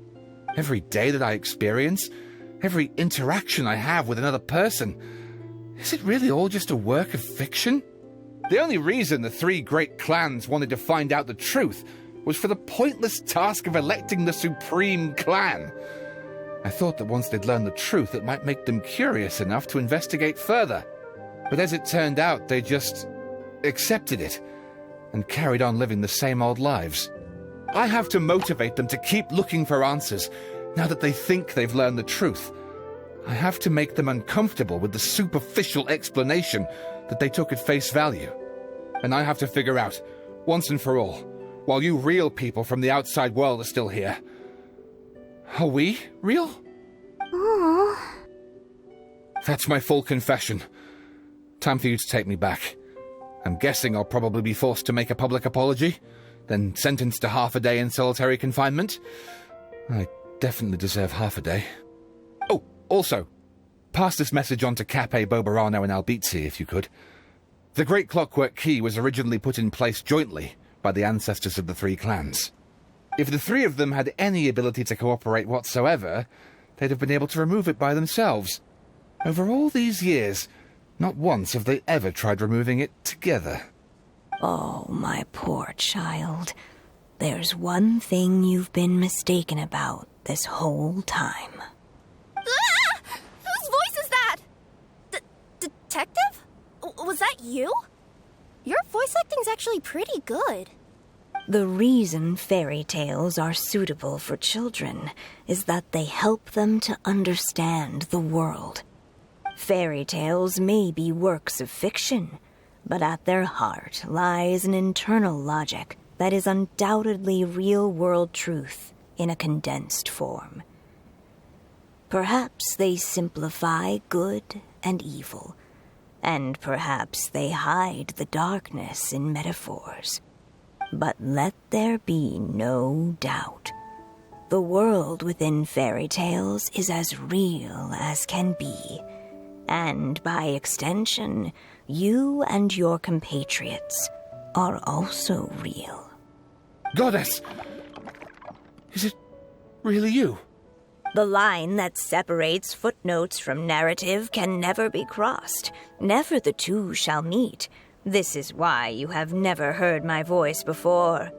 [SPEAKER 7] Every day that I experience, every interaction I have with another person, is it really all just a work of fiction? The only reason the 3 great clans wanted to find out the truth was for the pointless task of electing the supreme clan. I thought that once they'd learned the truth, it might make them curious enough to investigate further. But as it turned out, they just accepted it and carried on living the same old lives. I have to motivate them to keep looking for answers now that they think they've learned the truth. I have to make them uncomfortable with the superficial explanation that they took at face value. And I have to figure out, once and for all, while you real people from the outside world are still here, are we real?
[SPEAKER 1] Aww.
[SPEAKER 7] That's my full confession. Time for you to take me back. I'm guessing I'll probably be forced to make a public apology, then sentenced to half a day in solitary confinement. I definitely deserve half a day. Oh, also, pass this message on to Cape, Bobarano, and Albizzi, if you could. The Great Clockwork Key was originally put in place jointly by the ancestors of the 3 clans. If the 3 of them had any ability to cooperate whatsoever, they'd have been able to remove it by themselves. Over all these years, Not once have they ever tried removing it together.
[SPEAKER 15] Oh, my poor child. There's one thing you've been mistaken about this whole time.
[SPEAKER 2] Ah! Whose voice is that? Detective? Was that you? Your voice acting's actually pretty good.
[SPEAKER 15] The reason fairy tales are suitable for children is that they help them to understand the world. Fairy tales may be works of fiction, but at their heart lies an internal logic that is undoubtedly real-world truth in a condensed form. Perhaps they simplify good and evil, and perhaps they hide the darkness in metaphors. But let there be no doubt. The world within fairy tales is as real as can be. And by extension, you and your compatriots are also real.
[SPEAKER 7] Goddess! Is it really you?
[SPEAKER 15] The line that separates footnotes from narrative can never be crossed. Never the two shall meet. This is why you have never heard my voice before.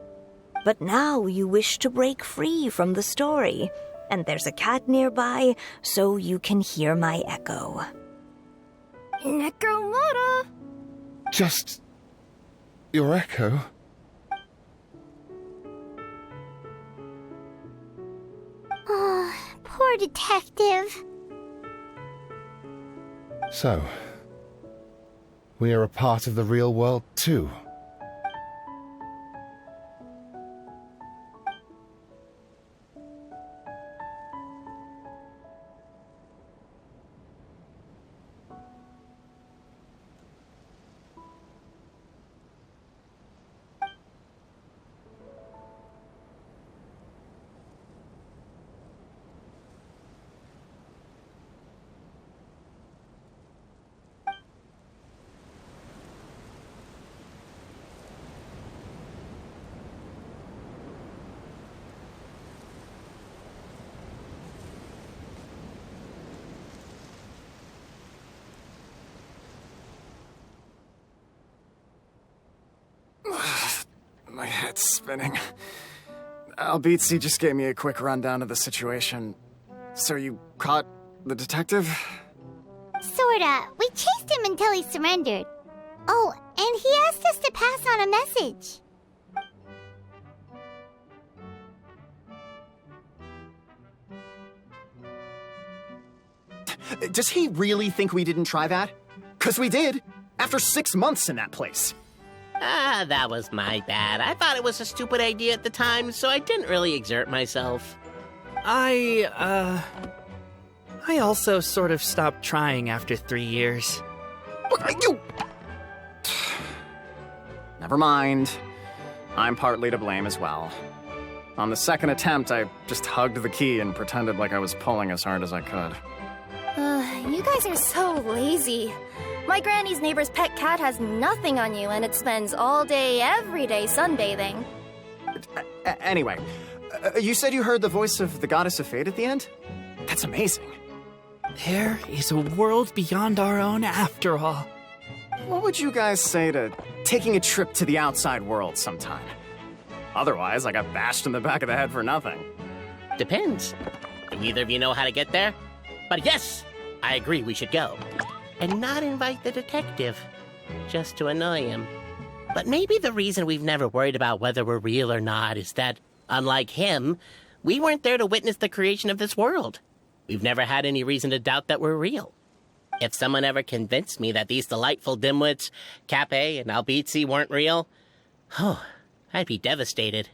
[SPEAKER 15] But now you wish to break free from the story, and there's a cat nearby, so you can hear my echo.
[SPEAKER 2] Necromora!
[SPEAKER 7] Just your echo?
[SPEAKER 1] Oh, poor detective.
[SPEAKER 7] So, we are a part of the real world too.
[SPEAKER 6] My head's spinning. Albizzi just gave me a quick rundown of the situation. So you caught the detective?
[SPEAKER 1] Sorta. We chased him until he surrendered. Oh, and he asked us to pass on a message.
[SPEAKER 8] Does he really think we didn't try that? 'Cause we did, after 6 months in that place.
[SPEAKER 5] That was my bad. I thought it was a stupid idea at the time, so I didn't really exert myself.
[SPEAKER 4] I also sort of stopped trying after 3 years.
[SPEAKER 8] You... Never mind. I'm partly to blame as well. On the second attempt, I just hugged the key and pretended like I was pulling as hard as I could.
[SPEAKER 2] You guys are so lazy. My granny's neighbor's pet cat has nothing on you, and it spends all day, every day sunbathing.
[SPEAKER 8] Anyway, you said you heard the voice of the goddess of fate at the end? That's amazing.
[SPEAKER 4] There is a world beyond our own after all.
[SPEAKER 8] What would you guys say to taking a trip to the outside world sometime? Otherwise, I got bashed in the back of the head for nothing.
[SPEAKER 5] Depends. Do either of you know how to get there? But yes, I agree we should go. And not invite the detective, just to annoy him. But maybe the reason we've never worried about whether we're real or not is that, unlike him, we weren't there to witness the creation of this world. We've never had any reason to doubt that we're real. If someone ever convinced me that these delightful dimwits, Cape and Albizzi, weren't real, I'd be devastated.